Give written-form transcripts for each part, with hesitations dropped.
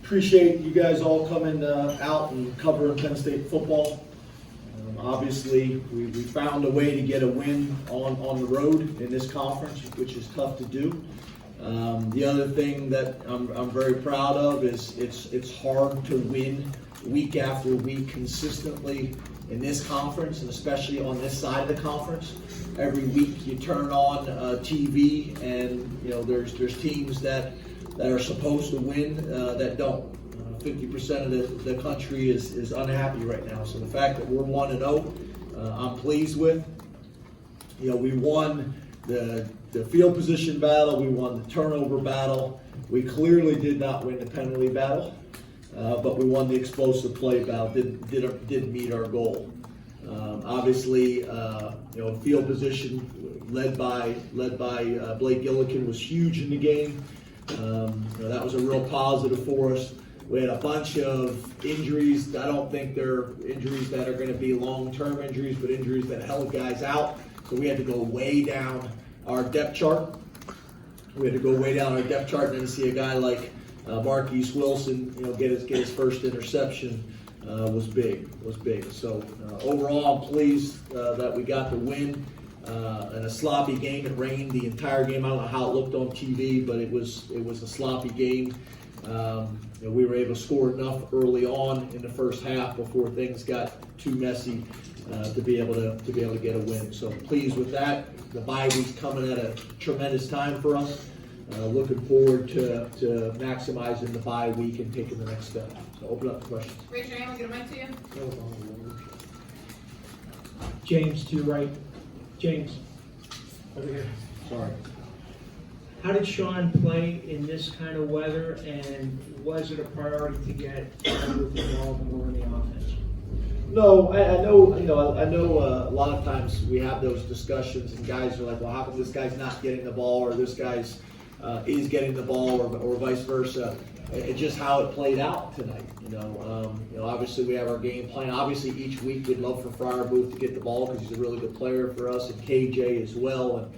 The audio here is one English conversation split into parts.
Appreciate you guys all coming out and covering Penn State football. Obviously, we found a way to get a win on the road in this conference, which is tough to do. The other thing that I'm very proud of is it's hard to win week after week consistently in this conference, and especially on this side of the conference. Every week you turn on TV, and there's teams that are supposed to win that don't. 50% of the country is unhappy right now. So the fact that we're 1-0, I'm pleased with. We won the field position battle. We won the turnover battle. We clearly did not win the penalty battle, but we won the explosive play battle. Didn't meet our goal. Obviously, field position led by Blake Gillikin was huge in the game. That was a real positive for us. We had a bunch of injuries. I don't think they're injuries that are going to be long-term injuries, but injuries that held guys out. So we had to go way down our depth chart. And then to see a guy like Marquise Wilson, get his first interception was big. So overall, I'm pleased that we got the win. In a sloppy game, it rained the entire game. I don't know how it looked on TV, but it was a sloppy game. We were able to score enough early on in the first half before things got too messy to be able to get a win. So I'm pleased with that. The bye week's coming at a tremendous time for us. Looking forward to maximizing the bye week and taking the next step. So open up the questions. Raise your hand. We'll get a mic to you. James, to your right. James, over here. Sorry. How did Sean play in this kind of weather, and was it a priority to get Ruth involved more in the offense? No, I know. A lot of times we have those discussions, and guys are like, "Well, how come this guy's not getting the ball, or this guy's is getting the ball, or vice versa?" It's just how it played out tonight. Obviously we have our game plan. Obviously, each week we'd love for Fryerbooth to get the ball because he's a really good player for us, and KJ as well,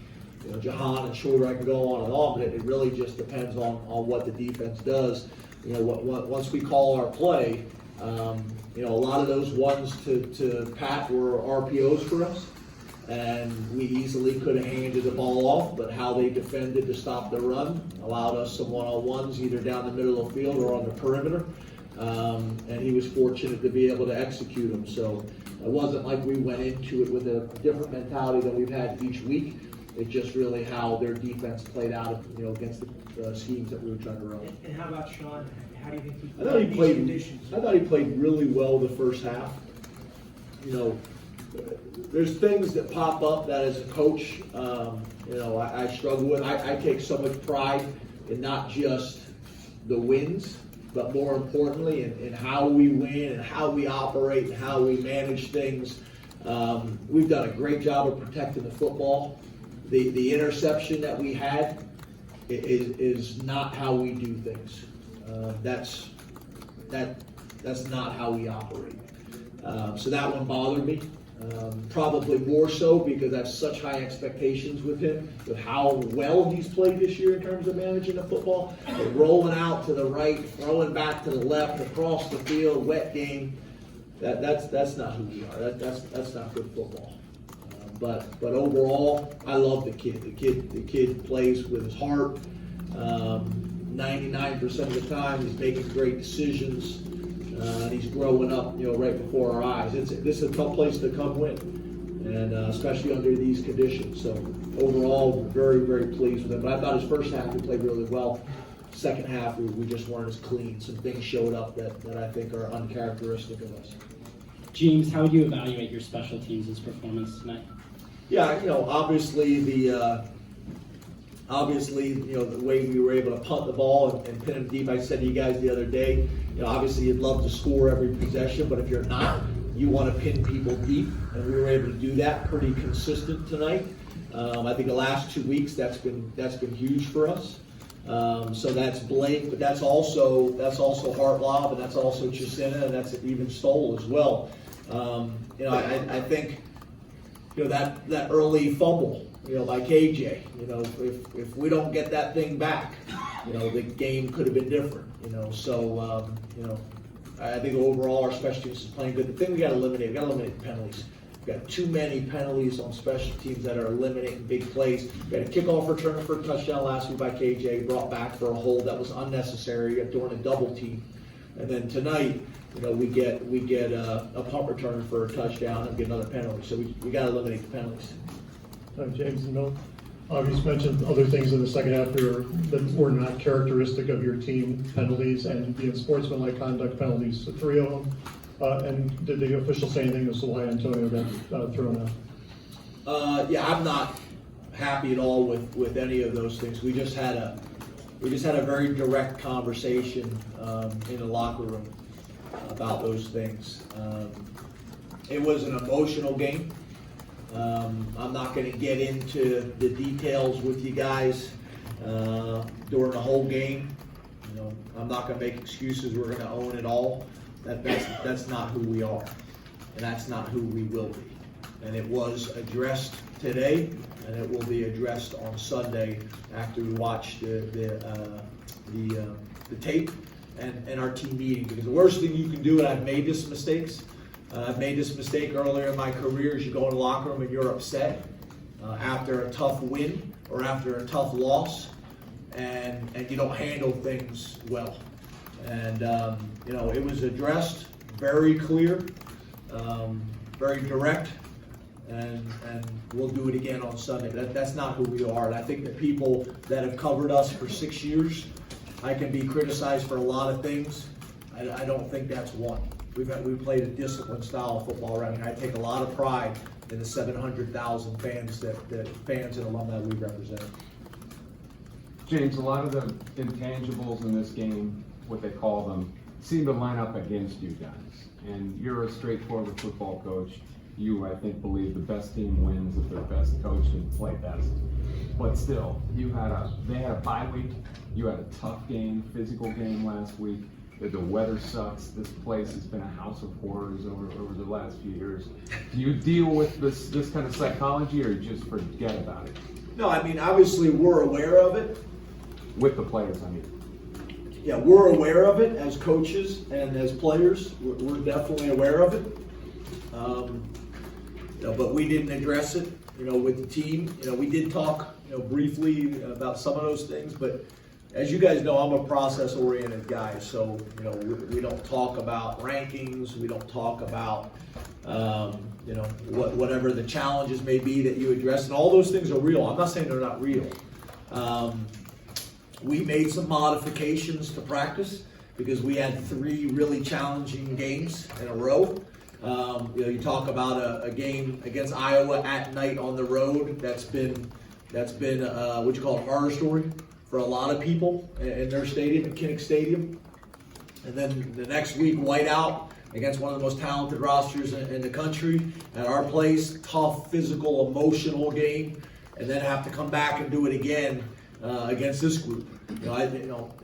and Jahan and Shorter. I can go on and on, but it really just depends on what the defense does. Once we call our play, a lot of those ones to Pat were RPOs for us, and we easily could have handed the ball off, but how they defended to stop the run allowed us some one-on-ones either down the middle of the field or on the perimeter, and he was fortunate to be able to execute them. So it wasn't like we went into it with a different mentality than we've had each week. It's just really how their defense played out, against the schemes that we were trying to run. And how about Sean? How do you think he played? I thought he played really well the first half. There's things that pop up that as a coach, I struggle with. I take so much pride in not just the wins, but more importantly in how we win and how we operate and how we manage things. We've done a great job of protecting the football. The interception that we had is not how we do things. That's not how we operate. So that one bothered me. Probably more so because I have such high expectations with him, with how well he's played this year in terms of managing the football. But rolling out to the right, throwing back to the left, across the field, wet game. That's not who we are. That's not good football. But overall, I love the kid. The kid plays with his heart. 99% of the time, he's making great decisions. And he's growing up, right before our eyes. This is a tough place to come win, and especially under these conditions. So overall, very, very pleased with him. But I thought his first half he played really well. Second half, we just weren't as clean. Some things showed up that I think are uncharacteristic of us. James, how would you evaluate your special teams' performance tonight? Yeah, obviously the way we were able to punt the ball and pin them deep. I said to you guys the other day, obviously you'd love to score every possession, but if you're not, you want to pin people deep, and we were able to do that pretty consistent tonight. I think the last 2 weeks that's been huge for us. So that's Blake, but that's also Hartlob, and that's also Chisena, and that's even Stoll as well. I think that early fumble, by KJ. If we don't get that thing back, the game could have been different. So I think overall our special teams is playing good. The thing we got to eliminate the penalties. We've got too many penalties on special teams that are eliminating big plays. We had a kickoff return for a touchdown last week by KJ, brought back for a hold that was unnecessary during a double team. And then tonight, we get a punt return for a touchdown and get another penalty. So we got to eliminate the penalties. James and Bill, you just mentioned other things in the second half here that were not characteristic of your team, penalties and the unsportsmanlike conduct penalties, so 3 of them. And did the official say anything as to why Antonio got thrown out? Yeah, I'm not happy at all with any of those things. We just had a very direct conversation in the locker room about those things. It was an emotional game. I'm not going to get into the details with you guys during the whole game. I'm not going to make excuses. We're going to own it all. That's not who we are, and that's not who we will be. And it was addressed today, and it will be addressed on Sunday after we watch the tape and our team meeting. Because the worst thing you can do, and I've made this mistakes. I've made this mistake earlier in my career, is you go in the locker room and you're upset after a tough win or after a tough loss, and you don't handle things well. And it was addressed very clear, very direct, and we'll do it again on Sunday. That's not who we are. And I think the people that have covered us for 6 years, I can be criticized for a lot of things. I don't think that's one. We've played a disciplined style of football around here. I take a lot of pride in the 700,000 fans fans and alumni we represent. James, a lot of the intangibles in this game, what they call them, seem to line up against you guys. And you're a straightforward football coach. You, I think, believe the best team wins if they're best coached and play best. But still, they had a bye week. You had a tough game, physical game last week. The weather sucks. This place has been a house of horrors over the last few years. Do you deal with this kind of psychology, or you just forget about it? No, I mean, obviously we're aware of it. With the players, I mean. Yeah, we're aware of it as coaches and as players. We're definitely aware of it. But we didn't address it, with the team. We did talk, briefly about some of those things, but as you guys know, I'm a process-oriented guy, so we don't talk about rankings. We don't talk about whatever the challenges may be that you address, and all those things are real. I'm not saying they're not real. We made some modifications to practice because we had 3 really challenging games in a row. You talk about a game against Iowa at night on the road. That's been what you call a horror story for a lot of people in their stadium, at Kinnick Stadium. And then the next week, whiteout against one of the most talented rosters in the country at our place. Tough, physical, emotional game, and then have to come back and do it again against this group.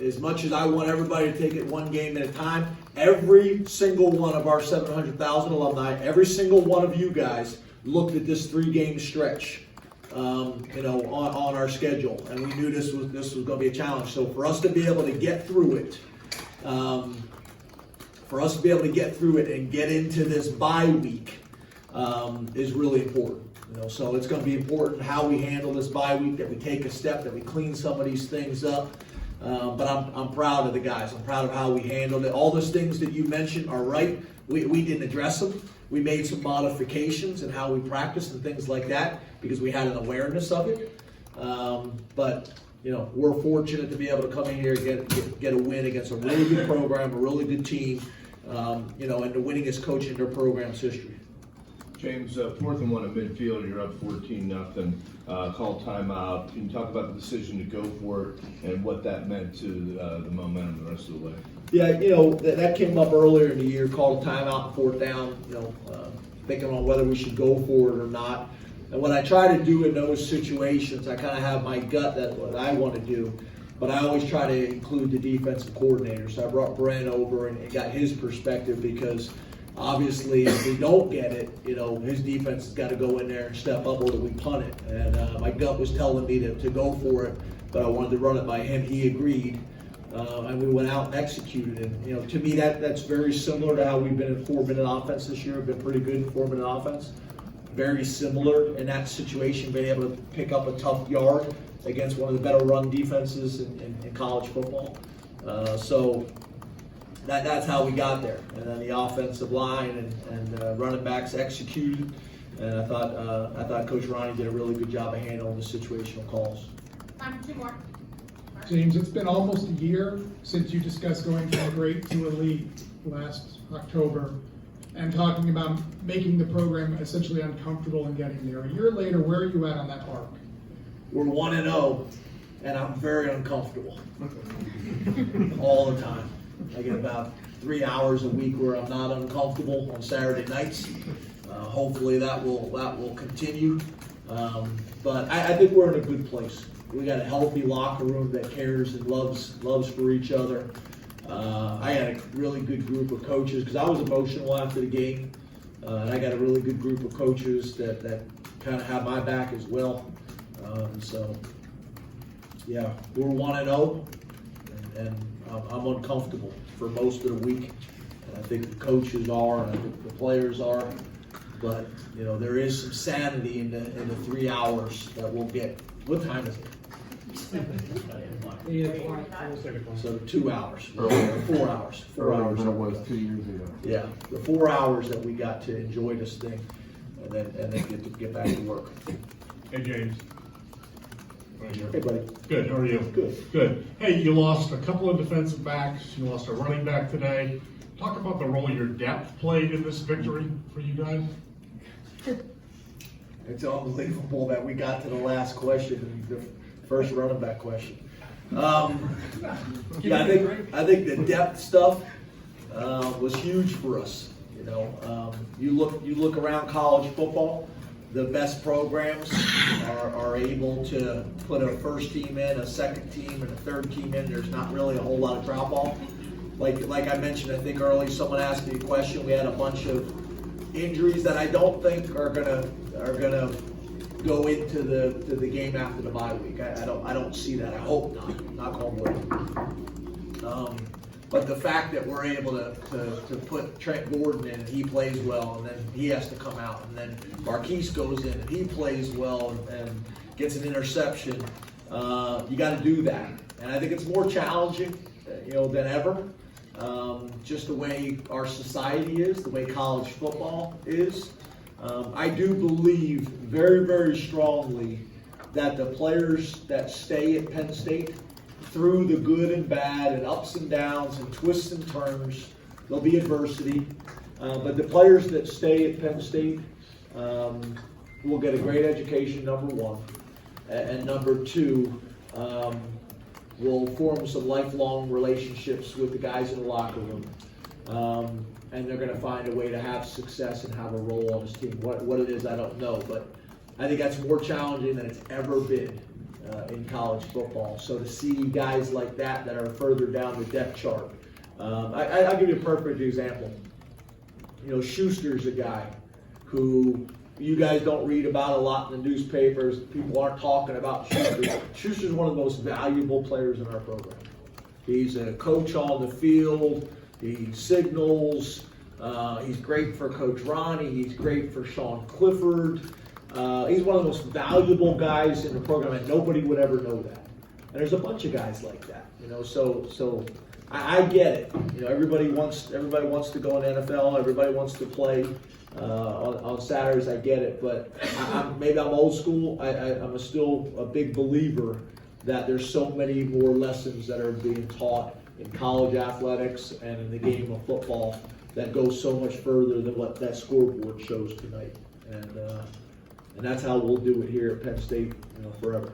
As much as I want everybody to take it one game at a time, every single one of our 700,000 alumni, every single one of you guys looked at this 3-game stretch. On our schedule, and we knew this was going to be a challenge. So for us to be able to get through it, and get into this bye week, is really important. So it's going to be important how we handle this bye week, that we take a step, that we clean some of these things up. But I'm proud of the guys. I'm proud of how we handled it. All those things that you mentioned are right. We didn't address them. We made some modifications in how we practiced and things like that because we had an awareness of it. But we're fortunate to be able to come in here and get a win against a really good program, a really good team, and the winningest coach in their program's history. James, 4th and 1 at midfield, and you're up 14-0. Call timeout. Can you talk about the decision to go for it and what that meant to the momentum the rest of the way? Yeah, that came up earlier in the year. Called a timeout, 4th down. Thinking on whether we should go for it or not. And what I try to do in those situations, I kind of have my gut that what I want to do, but I always try to include the defensive coordinator. So I brought Brent over and got his perspective because Obviously, if we don't get it, his defense has got to go in there and step up, or do we punt it? And my gut was telling me to go for it, but I wanted to run it by him. He agreed, and we went out and executed it. To me, that's very similar to how we've been in 4-minute offense this year. We've been pretty good in 4-minute offense. Very similar in that situation, being able to pick up a tough yard against one of the better run defenses in college football. So that's how we got there. And then the offensive line and running backs executed. And I thought Coach Ronnie did a really good job of handling the situational calls. Time for 2 more. James, it's been almost a year since you discussed going from a great to elite last October and talking about making the program essentially uncomfortable and getting there. A year later, where are you at on that arc? We're 1-0, and I'm very uncomfortable all the time. I get about 3 hours a week where I'm not uncomfortable on Saturday nights. Hopefully that will continue. But I think we're in a good place. We got a healthy locker room that cares and loves for each other. I had a really good group of coaches because I was emotional after the game. And I got a really good group of coaches that kind of have my back as well. So, yeah, we're 1-0, and I'm uncomfortable for most of the week. And I think the coaches are, and I think the players are. But, there is some sanity in the 3 hours that we'll get. What time is it? So 2 hours, or 4 hours. 4 hours. Than it was 2 years ago. Yeah, the 4 hours that we got to enjoy this thing, and then get back to work. Hey, James. Hey, buddy. Good, how are you? Good. Good. Hey, you lost a couple of defensive backs. You lost a running back today. Talk about the role your depth played in this victory for you guys. It's unbelievable that we got to the last question, the first running back question. Yeah, I think the depth stuff was huge for us. You look around college football, the best programs are able to put a first team in, a second team, and a third team in. There's not really a whole lot of drop off. Like I mentioned, I think early someone asked me a question. We had a bunch of injuries that I don't think are gonna go into the game after the bye week. I don't see that. I hope not. Knock on wood. But the fact that we're able to put Trent Gordon in and he plays well, and then he has to come out, and then Marquise goes in and he plays well and gets an interception. You got to do that, and I think it's more challenging, than ever. Just the way our society is, the way college football is. I do believe very, very strongly that the players that stay at Penn State, through the good and bad and ups and downs and twists and turns, there'll be adversity. But the players that stay at Penn State will get a great education, number one. And number two, will form some lifelong relationships with the guys in the locker room. And they're going to find a way to have success and have a role on this team. What it is, I don't know. But I think that's more challenging than it's ever been in college football. So to see guys like that are further down the depth chart. I'll give you a perfect example. Schuster's a guy who you guys don't read about a lot in the newspapers. People aren't talking about Schuster. Schuster's one of the most valuable players in our program. He's a coach on the field. He signals. He's great for Coach Ronnie. He's great for Sean Clifford. He's one of the most valuable guys in the program, and nobody would ever know that. And there's a bunch of guys like that, So I get it. Everybody wants to go in NFL. Everybody wants to play on Saturdays. I get it, but maybe I'm old school. I'm still a big believer that there's so many more lessons that are being taught in college athletics and in the game of football that go so much further than what that scoreboard shows tonight. And that's how we'll do it here at Penn State, forever.